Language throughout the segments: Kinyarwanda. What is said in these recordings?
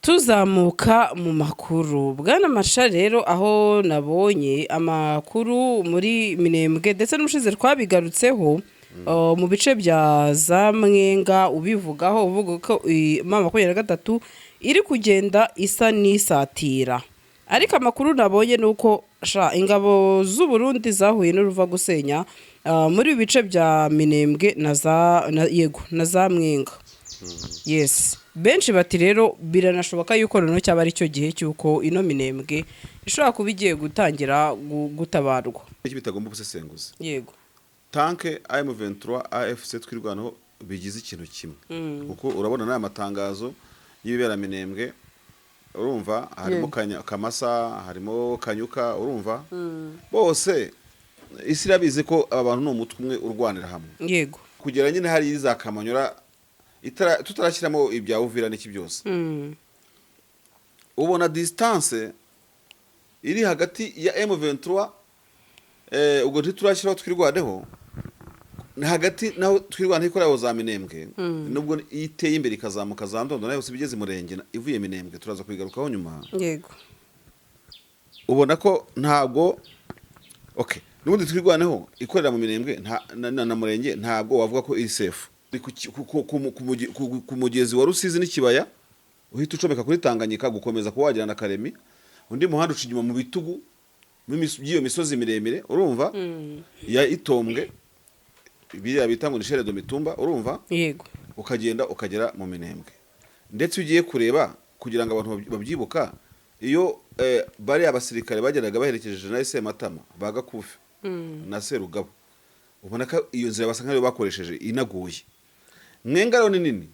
tuzamuka mu makuru bwana Masha rero aho nabonye amakuru muri Minembwe ndetse n'umushize twabigarutseho mu bice bya za Mwenga ubivugaho uvuga ko mama 23 iri kugenda isa n'isatira ariko amakuru nabonye nuko ingabo z'u Burundi zahuye n'uruva gusenya muri bice bya Minembwe na za Mwenga. Yes, benshi bati rero biranashoboka yuko noneho cyaba ari cyo gihe cyuko ino Minembwe ishobora kuba igiye gutangira gutabarwa. Iki bitagomba gusesenguza. Yego. Tanke AM23 AFC twirwanaho bigize ikintu kimwe. Kuko urabona na amatangazo y'ibibera Minembwe urumva harimo Kamasa harimo Kanyuka urumva bose isi irabizi ko abantu no mutwe umwe urwanira hamwe. Yego. Kugera nyine hari za Kamanyura tutarashyiramo ibya Uvira n'iki byose. Ubona distance iri hagati ya M23 ubwo turashyiraho twirwaneho hagati naho twirwana ikoraho za Minembwe nubwo iteye imbere ikazamuka za Ndondo nayo sibigeze murenge ivuye Minembwe turaza kwigarukaho nyuma. Yego. Ubona ko ntabwo okay nubundi twirwaneho ikorera mu Minembwe na murenge ntabwo wavuga ko iri safe ku mugezi wa Rusizi n'ikibaya uhita ucomeka kuri Tanganyika gukomeza kuwagira na Karemi undi muhanda ucinyuma mu bitugu by'iyo misozi miremire urumva ya Itombwe biriya bita ngo ni Shere do Mitumba urumva. Yego. Ukagenda ukagera mu Minembwe ndetse ugiye kureba kugira ngo abantu babyibuka iyo bari abasirikare bageraga baherekeje na ese Matama bagakufe na Serugabo ubona ko iyo nzira basanga yo bakoresheje inaguye Mwengaro ni nini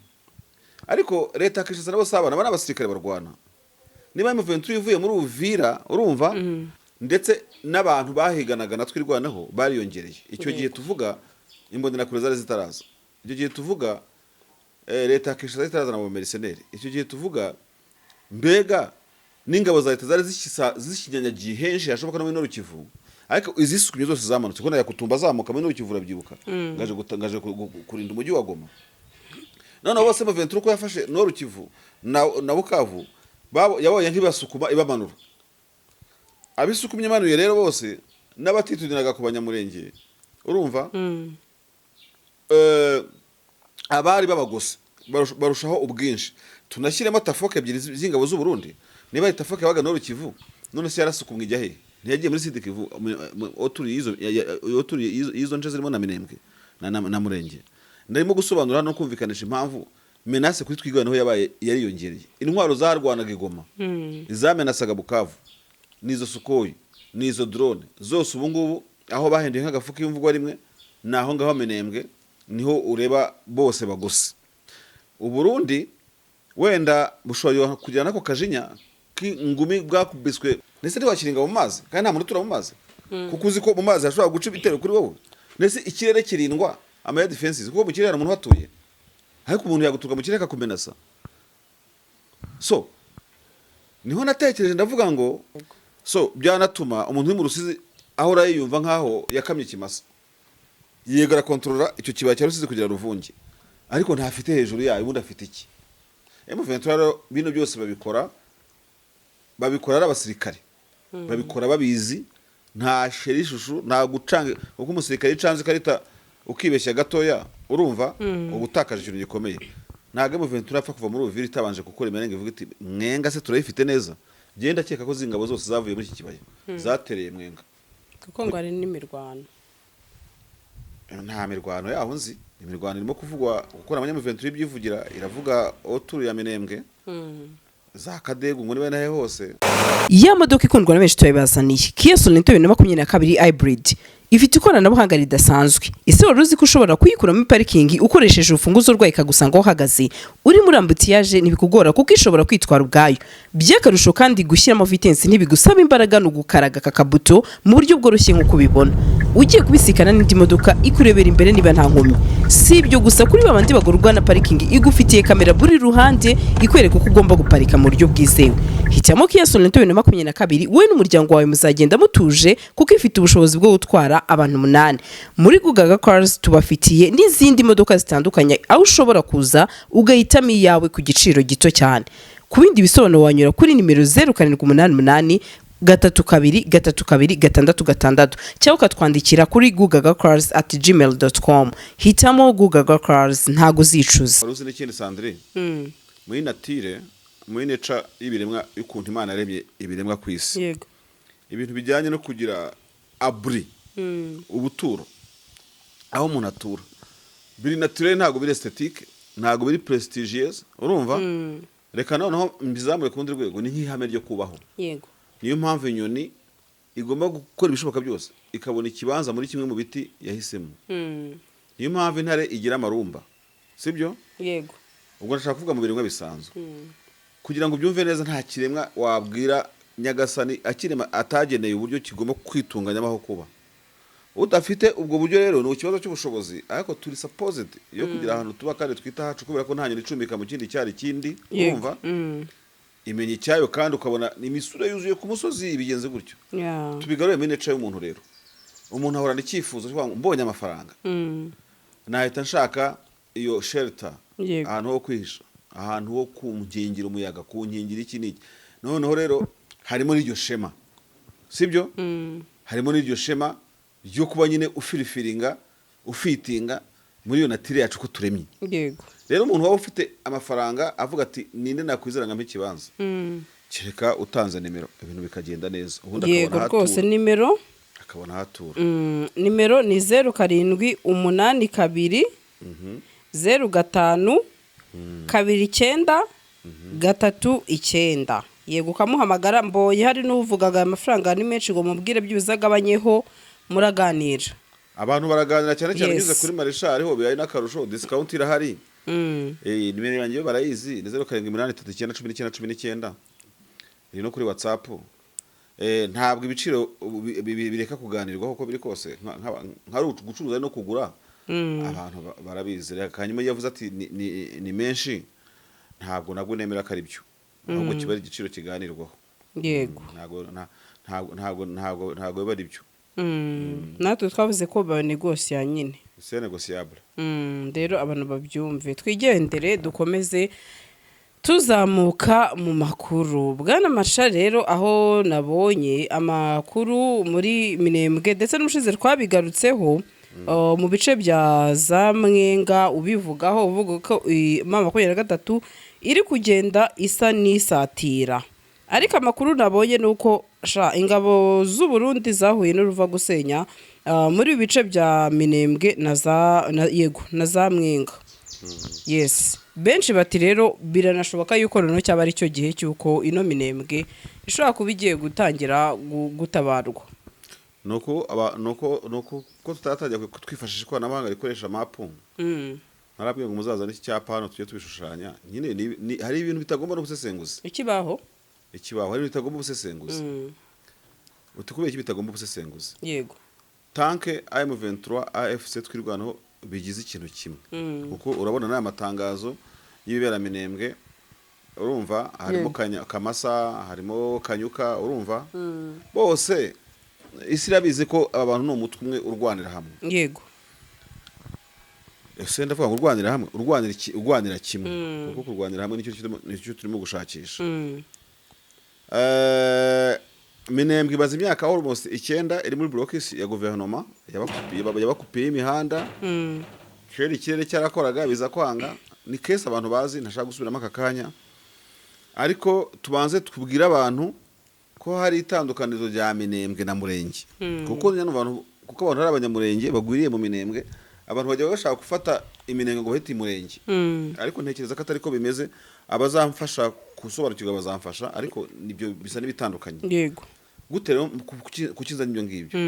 ariko leta akishyize nabo sabana bana abasirikare barwana niba M23 ivuye muri Uvira urumva ndetse n'abantu bahiganaga natwe irwanaho bariyongereye icyo gihe tuvuga imbonde na kure zari zitaraza icyo gihe tuvuga leta akishyize zitaraza na mercenaires icyo gihe tuvuga mbega n'ingabo za leta zari zishinyanyagiye henshi hashoboka no muri Kivu ariko izisukumye zose zamanutse ko yakutumba zamuka muri Kivura byibuka ngaje kurinda umujyi wa Goma none bose M23 ko yafashe no Kivu na Bukavu yabonye nk'ibasukuma ibamanura abisukumye manuye rero bose n'abatitudinaga ku banyamurenge urumva abari babagose barushaho ubwinshi tunashyiremo tafoke ebyiri z'ingabo z'u Burundi niba itafoke yabaga no Kivu none se yarasukumwe ijya he ntiyagiye muri Sud Kivu oturi izo nce zirimo na Minembwe na murenge ndarimo gusobanura no kumvikanisha impamvu menace kuri twiganaho yabaye yariyongereye intwaro zarwanaga igoma izamenasaga Bukavu nizo Sukoyi nizo drone zose ubu ngubu aho bahendeye nk'agafuka y'imvugwa rimwe naho ngaho Minembwe niho ureba bose bagose u Burundi wenda bushoboye kujyana ko kajinya k'ingumi bwakubiswe nese ntiwakiringa mu mazi kandi nta muntu tura mu mazi kuko uzi ko mu mazi hashobora guca ibitero kuri wowe nese ikirere kirindwa ama defenses kuko mu kirere umuntu hatuye ariko umuntu yagutuka mu kirere akakumenasa so niho natekereje ndavuga ngo so byanatuma umuntu uri mu Rusizi ahora yiyumva nkaho yakamye ikimasa yegara kontrola icyo kibaya cya Rusizi kugira ruvunge ariko ntafite hejuru yayo ubundi afite iki M23 bino byose babikora ari abasirikare babikora babizi nta sherishushu nta gucanga uko umusirikare icanze karita ukibeshya gatoya urumva ubutakaje ikintu gikomeye ntago M23 apfa kuva muri Uvira itabanje gukora imenenge ivuga iti Mwenga se turayifite neza genda cyeka ko zingabo zose zavuye muri iki kibaya zatereye Mwenga kuko ngo ari n'imirwano nta mirwano yaho nzi imirwano irimo kuvugwa gukora abanyamuventuri byivugira iravuga oturu ya Minembwe za Kadegu muri bene hose ya modoka ikundwa na benshi tuyibazaniye Kia Sorento 2022 hybrid ifite ikoranabuhanga ridasanzwe ese wari uzi ko ushobora kuyikura muri parking ukoresheje urufunguzo rwayo ikagusanga aho uhagaze uri muri ambutiyaje ntibikugora kuko ishobora kwitwara ubwayo byakarusho kandi gushyiramo vitesse ntibigusaba imbaraga no gukaraga kakabuto mu buryo bworoshye nk'uko ubibona ugiye kubisikana n'indi modoka ikurebera imbere niba nta nkomyi si ibyo gusa kuri babandi bagorwa na parking igufitiye kamera buri ruhande ikwereka uko ugomba guparika mu buryo bwizewe hitamo Kia Sorento 2022 we n'umuryango wawe muzagenda mutuje kuko ifite ubushobozi bwo gutwara abantu 8 muri Gugaga Cars tubafitiye n'izindi modoka zitandukanye aho ushobora kuza ugahitamo iyawe ku giciro gito cyane ku bindi bisobanuro wanyura kuri nimero 0788 322 cyangwa ukatwandikira kuri googlecars@gmail.com. hitamo Google Cars ntago uzicuza. Uruzi n'ikindi Sandrine muri natire muri nature y'ibiremwa y'ukuntu Imana yaremye ibiremwa ku isi. Yego. Ibintu bijyanye no kugira abri ubuturo aho umuntu atura biri naturel, ntago biri aesthetique, ntago biri prestigious, urumva reka noneho mbizamure ku rundi rwego ni nk'ihame ryo kubaho. Yego. Niyo mpamvu inyoni igomba gukora ibishoboka byose ikabona ikibanza muri kimwe mu biti yahisemo. Niyo mpamvu intare igira amarumba, sibyo? Yego. Ubwo ndashaka kuvuga mu biremwa bisanzwe kugira ngo byumve neza. Nta kiremwa wabwira nyagasani akirema atageneye uburyo kigomba kwitunganya aho kuba. Udafite ubwo buryo rero ni ikibazo cy'ubushobozi, ariko turi supposed yo kugira ahantu tuba kandi twita hacu, kubera ko nta nyoni icumbika mu kindi cyari kindi, urumva imenya icyayo kandi ukabona imisura yuzuye ku musozi bigenze gutyo. Tubigaruye muri nature y'umuntu rero. Umuntu ahorana icyifuzo cyo mbonye amafaranga nahita nshaka iyo shelter, ahantu ho kwihisha, ahantu ho kunkingira umuyaga, kunkingira iki n'iki. Noneho rero harimo n'iryo shema, sibyo? Harimo n'iryo shema ryo kuba nyine ufirifiringa ufitinga muri iyo natire yacu ko turemye. Yego. Rero umuntu waba ufite amafaranga avuga ati ninde nakwizera nkampa ikibanza, kereka utanze nimero ibintu bikagenda neza. Ubundi akabona hatura. Yego rwose nimero akabona hatura. Nimero ni 0782 05 29 39. Yego ukamuhamagara. Mboye hari n'uvugaga amafaranga ni menshi ngo mubwire by'ubizagabanyeho muraganira. Abantu baraganira cyane cyane ugeze kuri Marshal ho biyaye n'akarusho, discount irahari. Nimero yanjye barayizi ni 0783911919. Iri no kuri WhatsApp. Ntabwo ibiciro bireka kuganirwaho uko biri kose, nkari gucuruza no kugura abantu barabizi. Kanyuma yavuze ati ni menshi, ntabwo nabwo nemera ko ari byo, ahubwo kiba ari igiciro kiganirwaho. Yego. Ntabwo biba ari byo. Natwe twavuze ko ba negocier nyine. C'est négociable. Rero abantu babyumve, twigendere dukomeze tuzamuka mu makuru. Bwana Marshal rero aho nabonye amakuru muri Minembwe ndetse n'umushize twabigarutseho mu bice bya za Mwenga, ubivugaho uvuga ko mama 23 iri kugenda isa n'isatira. Ariko amakuru nabonye nuko ingabo z'u Burundi zahuye n'uruva gusenya muri bice bya Minembwe na za Mwenga. Yes. Benshi bati rero biranashoboka yuko noneho cyaba ari cyo gihe cyuko ino Minembwe ishobora kuba igiye gutangira gutabarwa. Nuko ko tutatajya twifashisha ikoranabuhanga rikoresha mapu. Narabwiye ngo muzaza n'iki cyapa hano tujye tubishushanya. Nyine hari ibintu bitagomba no gusesenguza. Ikibaho hari bitagomba gusesenguza. Utikubeye iki bitagomba gusesenguza. Yego. Tanke AM23 AFC twirwanaho bigize ikintu kimwe. Kuko urabona n'aya matangazo y'ibibera Minembwe, urumva harimo Kamasa, harimo Kanyuka, urumva bose isi irabizi ko aba bantu no mutwe umwe urwanira hamwe. Yego. Ese ndavuga ngo urwanira hamwe, urwanira kimwe, kuko kurwanira hamwe nicyo turimo gushakisha. Minembwe ibaza imyaka almost 9 iri muri blockis ya gouvernement yabakupiye imihanda. Kera ikirere cyarakoraga biza kwanga, ni case abantu bazi ntashaka gusubiramo akakanya. Ariko tubanze twubwira abantu ko hari itandukanizo rya Minembwe na Murenge. Kuko abantu ari abanyamurenge bagwiriye mu Minembwe, abantu bajya bashaka gufata Iminembwe ngo bahite Murenge. Ariko ntekereza ko atari ko bimeze. Abazamfasha kusobanukirwa bazamfasha, ariko nibyo bisa n'ibitandukanye. Yego. Gute rero kukiza n'ibyo ngibyo.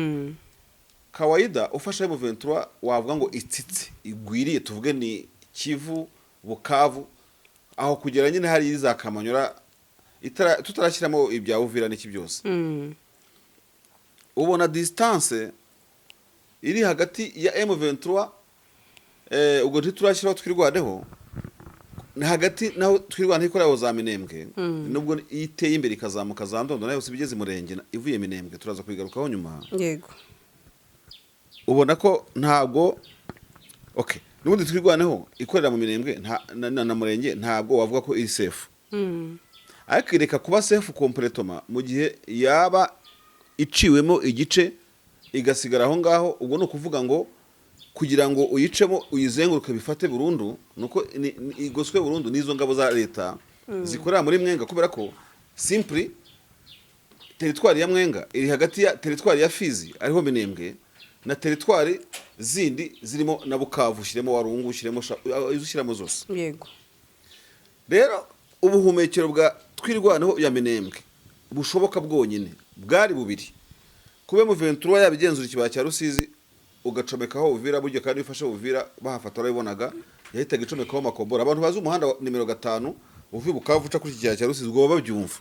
Kawaida ufasha M23 wavuga ngo itsitse igwiriye, tuvuge ni Kivu, Bukavu, aho kugera nyine hari za Kamanyura tutarashyiramo ibya Uvira n'iki byose. Ubona distance iri hagati ya M23 ubwo ntiturashyiraho twirwaneho hagati naho twirwana ikorera za Minembwe. Nubwo iteye imbere ikazamuka za Ndondo nayo sibigeze Murenge ivuye Minembwe, turaza kwigarukaho nyuma. Yego. Ubona ko ntabwo nubundi twirwaneho ikorera mu Minembwe na Murenge ntabwo wavuga ko iri safe. ariko ireka kuba sefu kompletoma mu gihe yaba iciwemo igice igasigara aho ngaho. ubwo ni ukuvuga ngo kugira ngo uyicemo uyizenguruke bifate burundu nuko igoswe burundu n'izo ngabo za leta zikorera muri Mwenga, kubera ko simply teritwari ya Mwenga iri hagati ya teritwari ya Fizi ariho Minembwe na teritwari zindi zirimo na Bukavu, shiremo Warungu, shiremo izushyiramo zose. Yego. Rero ubuhumekero bwa twirwanaho ya Minembwe bushoboka bwonyine bwari bubiri. Kube mu 23 yabigenzura ikibaya cya Rusizi ugacomekaho Uvira, buryo kandi bifashe Uvira bahafata arabibonaga, yahitaga icomekaho Makobora. Abantu bazi umuhanda nimero 5 uvi Bukavu uca kuri ikibaya cya Rusizi ubwo babyumva.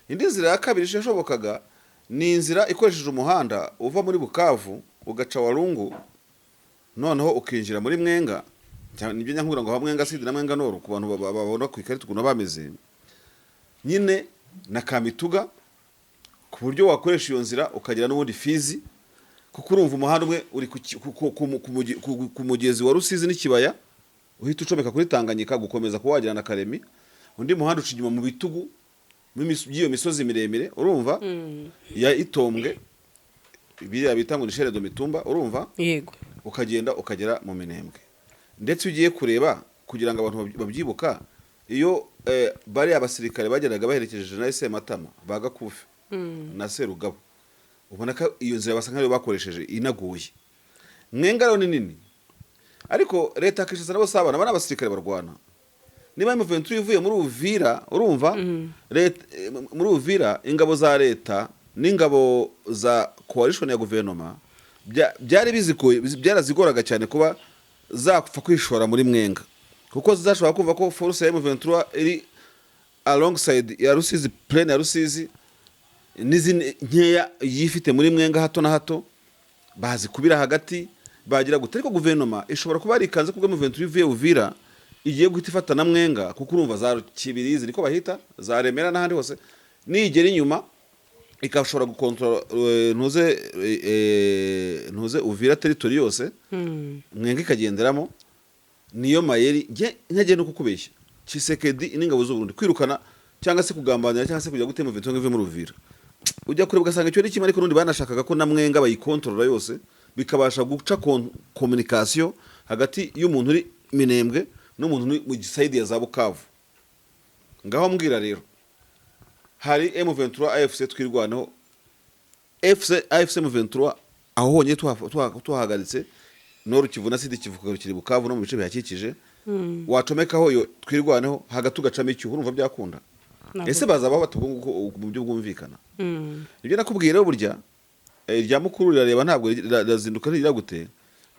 Indi nzira ya kabiri ishobokaga ni inzira ikoresheje umuhanda uva muri Bukavu ugaca Warungu, noneho ukinjira muri Mwenga. Nibyo nyankura ngo Mwenga Sud na Mwenga Nord ku bantu babona ku ikarita ukuntu bameze nyine na Kamituga, ku buryo wakoresha iyo nzira ukagera n'ubundi Fizi, kuko urumva umuhanda umwe uri ku mugezi wa Rusizi n'ikibaya uhita ucomeka kuri Tanganyika gukomeza kuwagira na Karemi. Undi muhanda uca inyuma mu bitugu by'iyo misozi miremire, urumva ya Itombwe biriya bita ngo ni Shere do Mitumba, urumva. Yego. Ukagenda ukagera mu Minembwe. Ndetse ugiye kureba kugira ngo abantu babyibuka, iyo bari abasirikare bageraga baherekeje na Sematama bagakufe na Serugabo, ubona ko iyo nzira basa nkayo bakoresheje inaguye. Mwenga rero ni nini, ariko leta Kinshasa nabo sabana bana abasirikare barwana. Niba mu 23 ivuye muri Uvira, urumva muri Uvira ingabo za leta n'ingabo za coalition ya guverinoma byari bizikoye, byarazigoraga cyane kuba zapfa kwishora muri Mwenga, kuko zashobora kuva ko force ya M23 iri alongside ya Rusizi, plain ya Rusizi n'izindi nkeya yifite muri Mwenga hato na hato bazikubira hagati bagira gute. Ariko guverinoma ishobora kuba arikanze kubwo M23 ivuye Uvira igiye guhita ifata na Mwenga, kuko urumva za Kibirizi niko bahita, za Remera n'ahandi hose, nigera inyuma ikashobora gukontrola ntuze Uvira territory yose, Mwenga ikagenderamo. Niyo mayeri ntagenda kukubeshya Tshisekedi n'ingabo z'u Burundi kwirukana cyangwa se kugambanira cyangwa se kujya gutema vitonge ive muri Uvira. Ujya kure ugasanga icyo ni kimwe, ariko n'undi banashakaga ko na Mwenga bayikontrola yose bikabasha guca communication hagati y'umuntu uri Minembwe n'umuntu mu giside ya za Bukavu. Ngaho mbwira rero hari M23 AFC twirwanaho, AFC M23 aho honye tuhahagaritse Nord Kivu na Sud Kivu kugurukira Bukavu no mu bice bihakikije, wacomekaho yo twirwanaho hagati ugacamo icyuho, urumva byakunda. Ese bazaba batubunguko mu byo bwumvikana. Ibyo nakubwiye rero burya irya mukuru rirareba ntabwo razinduka rira gute.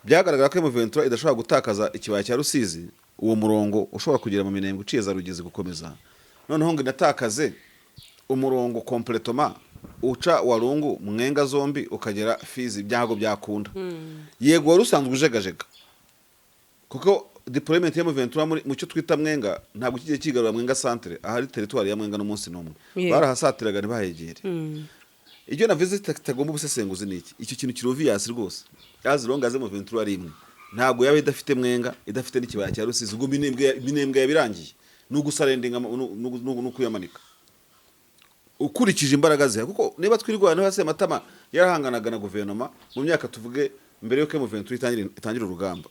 Byagaragara ko M23 idashobora gutakaza ikibaya cya Rusizi, uwo murongo ushobora kugera mu Minembwe uciye za Rugezi gukomeza, noneho ngo inatakaze umurongo completoma uca Warungu Mwenga zombi ukagera Fizi, byago byakunda. Yego wari usanzwe ujegajega, kuko deployment ya M23 mu cyo twita Mwenga ntabwo kigiye kigarura Mwenga centre, ahari territoire ya Mwenga no munsi nomwe barahasatiraga ntibahegere. Ibyo na visit tagomba busesenguzi niki, icyo kintu kirovias rwose yazilonga ze M23 ari imwe, ntabwo yabe idafite Mwenga idafite n'ikibaya cya Rusizi, ubwo Minembwe yabirangiye n'ugusarendinga n'ukuyamanika ukurikije imbaraga ze. Kuko niba twirwana no Sematama yarahanganaga na guverinoma mu myaka tuvuge mbere yo M23 itangira urugamba,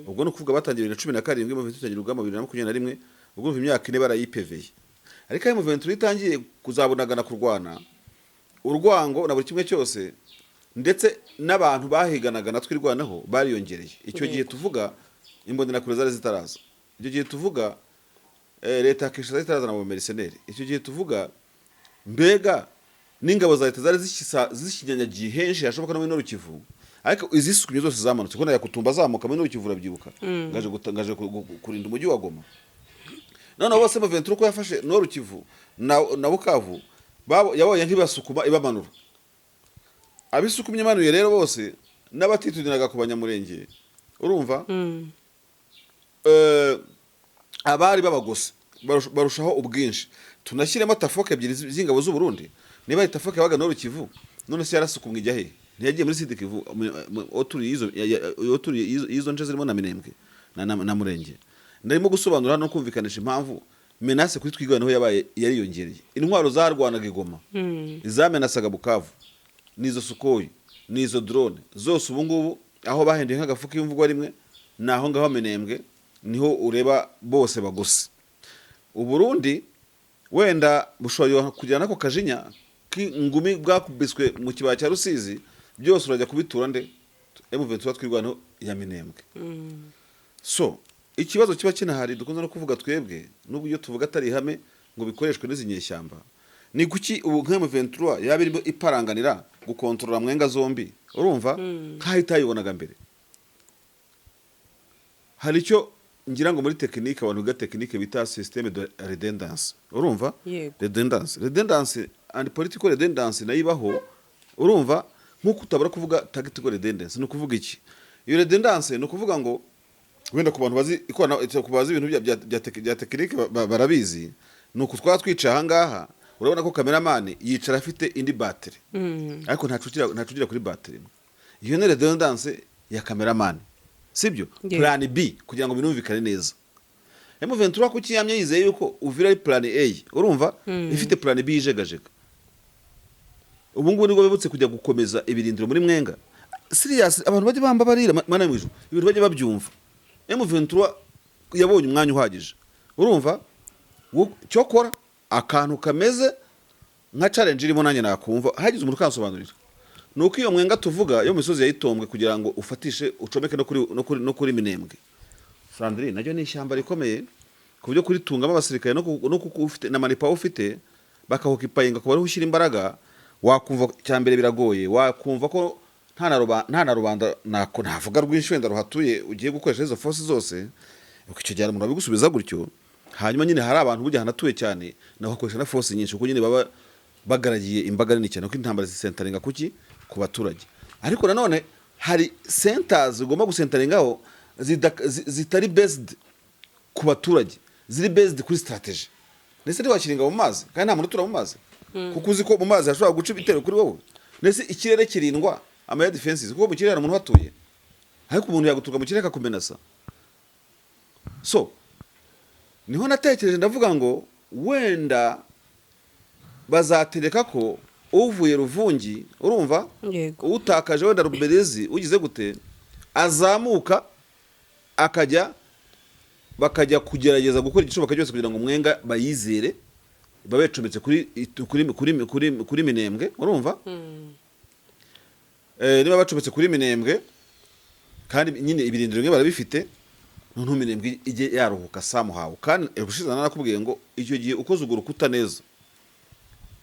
ubwo no kuvuga batangira 2017 M23 itangira urugamba 2021, ubwo imyaka ine barayipeveye. Ariko M23 itangiye kuzabonagana kurwana urwango na buri kimwe cyose, ndetse n'abantu bahiganaga na twirwanaho bariyongereye. Icyo gihe tuvuga imbonera kure zari zitaraza, icyo gihe tuvuga leta Kinshasa itaraza na mercenaires, icyo gihe tuvuga mbega n'ingabo za leta zari zishinyanyagiye henshi hashoboka no muri Nord Kivu, ariko izisukumye zose zamanutse ko yakutumba zamuka muri Nord Kivu urabyibuka, ngaje kurinda umujyi wa Goma. None bose M23 ko yafashe Nord Kivu na Bukavu yabonye nk'ibasukuma ibamanura, abisukumye manuye rero bose n'abatitudinaga ku banyamurenge, urumva abari babagose barushaho ubwinshi. Tunashyiremo tafoke ebyiri z'ingabo z'u Burundi, niba itafoke yabaga Nord Kivu, none se yarasukumwe ijya he? Ntiyagiye muri Sud Kivu oturi izo nce zirimo na Minembwe na Murenge. Ndarimo gusobanura no kumvikanisha impamvu menace kuri twiganaho yabaye yariyongereye. Intwaro zarwanaga igoma izamenasaga Bukavu nizo Sukoyi nizo drone zose ubu ngubu aho bahendeye nk'agafuka y'imvugo rimwe naho ngaho Minembwe niho ureba bose bagose. Uburundi wenda bushobora kujyana ko kajinya k'ingumi bwakubiswe mu kibaya cya Rusizi byose urajya kubitura nde M23 twirwanaho ya Minembwe. So ikibazo kiba kinahari dukunze no kuvuga twebwe n'ubwo iyo tuvuga atari ihame ngo bikoreshwe n'izi nyeshyamba ni kuki ubu M23 yaba irimo iparanganira gukontorora mwenga zombi urumva nkahita yibonaga mbere. Hari icyo ngira ngo muri tekinike abantu biga tekinike bita systeme de redundance urumva redundance and political redundance nayibaho urumva nkuko utabura kuvuga tactical redundance no kuvuga iki. Iyo redundance no kuvuga ngo wenda ku bantu bazi kubaza ibintu bya tekinike barabizi nuko twatwica ahangaha urabona ko cameraman yicara afite indi battery ariko ntacugira kuri battery. Iyo ni redundance ya cameraman sibyo plan B kugira ngo binumvikane neza. M23 kuki yamye yizeye yuko uvira plan A urumva ifite plan B ijegajega. Ubu ngubu nibwo bibutse kujya gukomeza ibirindiro muri mwenga serious abantu baje bamba barira mana mwijuru ibintu baje babyumva. M23 yabonye umwanya uhagije urumva cyokora akantu kameze nka challenge irimo nanye nakumva hagize umuntu kansobanurira nuko iyo mwenga tuvuga yo misozi yayitombwe kugira ngo ufatishe ucomeke no kuri Minembwe. Sandrine najyo ni ishyamba rikomeye ku byo kuri tungamo abasirikare no kuko ufite na manipa ufite bakahokipayinga ko bari ushyira imbaraga wakumva cyambere biragoye wakumva ko nta na rubanda nako ntavuga rwinshi wenda ruhatuye ugiye gukoresha izo force zose icyo gihe umuntu abigusubiza gutyo. Hanyuma nyine hari abantu bujya hanatuye cyane naho akoresha na force nyinshi kuko nyine baba bagaragiye imbaga nini cyane ko intambara zisentaringa kuki ku baturage. Ariko nanone hari centers ugomba gusentaringaho zitari based ku baturage ziri based kuri strategy. Nese ndi wakiringa mu mazi kandi nta muntu tura mu mazi kuko uzi ko mu mazi hashobora guca ibitero kuri wowe. Nese ikirere kirindwa ama defenses kuko mu kirere umuntu hatuye ariko umuntu yagutuka mu kirere akakumenasa. So niho natekereje ndavuga ngo wenda bazatereka ko uvuye Ruvungi urumva utakaje wenda Ruberizi ugize gute azamuka bakajya kugerageza gukora igishoboka cyose kugira ngo mwenga bayizere babecometse kuri Minembwe urumva. Niba bacometse kuri Minembwe kandi nyine ibirindiro bimwe barabifite none Minembwe ije yaruhuka samuhawe kandi ubushize narakubwiye ngo icyo gihe ukoze ugurukuta neza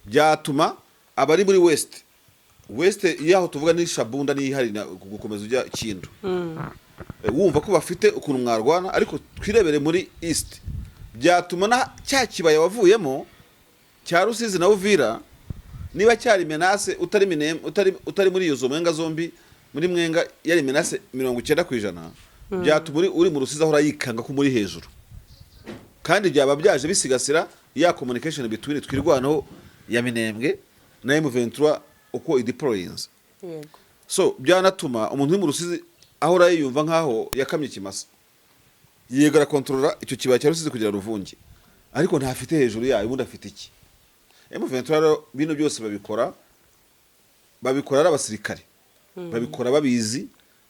byatuma abari muri west yaho tuvuga ni Shabunda ni hari gukomeza ujya Kindu wumva ko bafite ukuntu mwarwana ariko twirebere muri east byatuma na cya kibaya wavuyemo cya Rusizi na Uvira niba cyari menace utari muri iyo mwenga zombi muri mwenga yari menace 90% byatuma uri mu Rusizi aho yikanga ko muri hejuru kandi byaba byaje bisigasira ya communication between twirwanaho ya Minembwe na M23 uko ideployings. So byanatuma umuntu uri mu Rusizi aho rayumva nkaho yakamye kimasa yegara controller icyo kibaya cya Rusizi kugira Ruvungi ariko ntafite hejuru yayo ubundi afite iki. M23 bino byose babikora ari abasirikare babikora babizi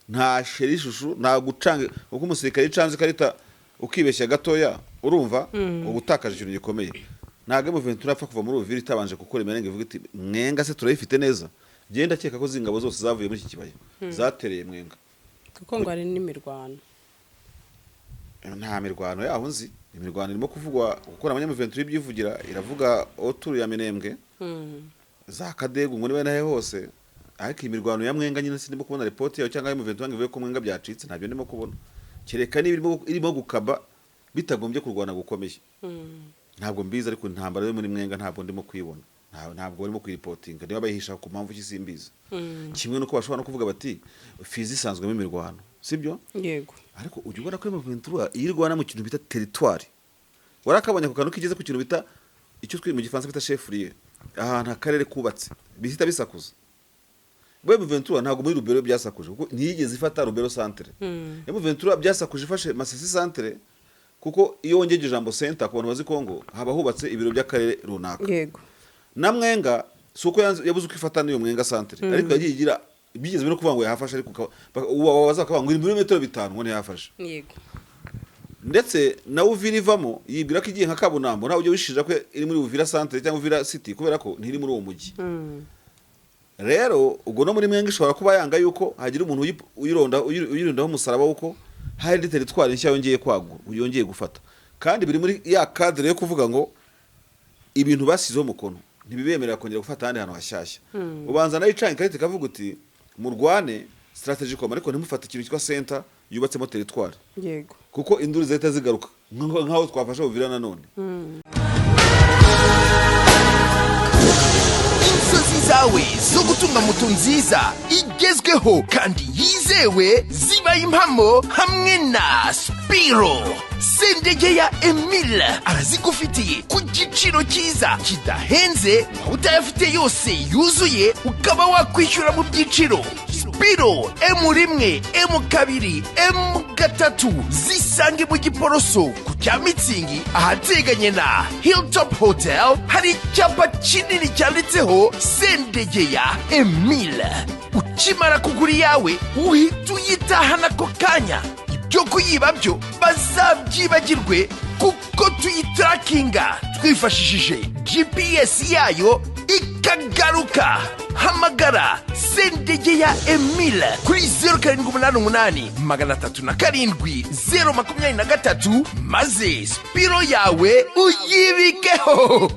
nta sherishushu nta gucanga uko umusirikare yicanze karita ukibeshya gatoya urumva ubutakaje ikintu gikomeye. Ntago M23 apfa kuva muri Uvira itabanje gukora imerenge ivuga iti mwenga se turayifite neza genda cyeka ko zingabo zose zavuye muri iki kibaya zatereye mwenga kuko ngo ari n'imirwano. Nta mirwano yaho nzi imirwano irimo kuvugwa gukora abanyamuventuri ibyivugira iravuga oturu ya Minembwe za Kadegu ngo niwe nahe hose ariko imirwano ya mwenga nyine sindimo kubona report yayo cyangwa y'umuventuri ngivuye ko mwenga byacitse ntabyo ndimo kubona kereka irimo gukaba bitagombye kurwana gukomeye. Ntabwo mbiza ariko intambara yo muri mwenga ntabwo ndimo kwibona ntabwo barimo kwiripotinga niba bayihisha ku mpamvu cy'izimbiza kimwe nuko bashobora no kuvuga bati Fizi isanzwe mu mirwano sibyo yego ariko ujye ubona ko M23 yirwana mu kintu bita territoire warakabonye ku kantu kigeze ku kintu bita icyo twi mu gifaransa bita chef-lieu ahantu akarere kubatse bihita bisakuza. M23 ntabwo muri Rubero byasakuje kuko ntiyigeze ifata Rubero centre. M23 byasakuje ifashe Masisi centre kuko iyo wongeje ijambo center ku bantu bazi Kongo haba hubatse ibiro by'akarere runaka. Yego. Na Mwenga suko yabuze uko ifata niyo Mwenga centre ariko yagiye igira bigeze no kuvuga ngo yahafashe ariko waza kuvuga ngo ibirometero 5 ngo ntiyafashe. Yego. Ndetse na Uvira ivamo yibwira ko igiye nka Kabunambo nta ujye wishija ko iri muri Uvira centre cyangwa Uvira city kubera ko ntiri muri uwo mujyi. Rero ubwo no muri Mwenga ishobora kuba yanga yuko hagira umuntu uyirondaho umusaraba wuko hari teritwari nshya yongeye kwagura yongeye gufata kandi biri muri ya cadre yo kuvuga ngo ibintu basizeho umukono ntibibemerera kongera gufata handi hantu hashyashya. Ubanza nayo icanye karite kavuga uti murwane strategic ariko ntimufate ikintu cyitwa center yubatsemo teritwari. Yego. Kuko induru zahita zigaruka nkaho twafasha Uvira nanone. Inzozi zawe zo gutunga moto nziza igezweho kandi yizewe zibaye impamo hamwe na Spiro. Sendegeya Emile arazigufitiye ku giciro cyiza kidahenze, utayafite yose yuzuye ukaba wakwishyura mu byiciro. Spiro M1, M2, M3 zisange mu Giporoso ku cya Mitsingi ahateganye na Hilltop Hotel. Hari icyapa kinini cyanditseho Sendegeya Emile. Ukimara kugura yawe uhita uyitahana ako kanya. Ibyo kuyiba byo bazabyibagirwe kuko tuyitrakinga twifashishije GPS yayo ikagaruka. Hamagara Sendegeya Emile kuri 0788 307 023 maze Spiro yawe uyibikeho.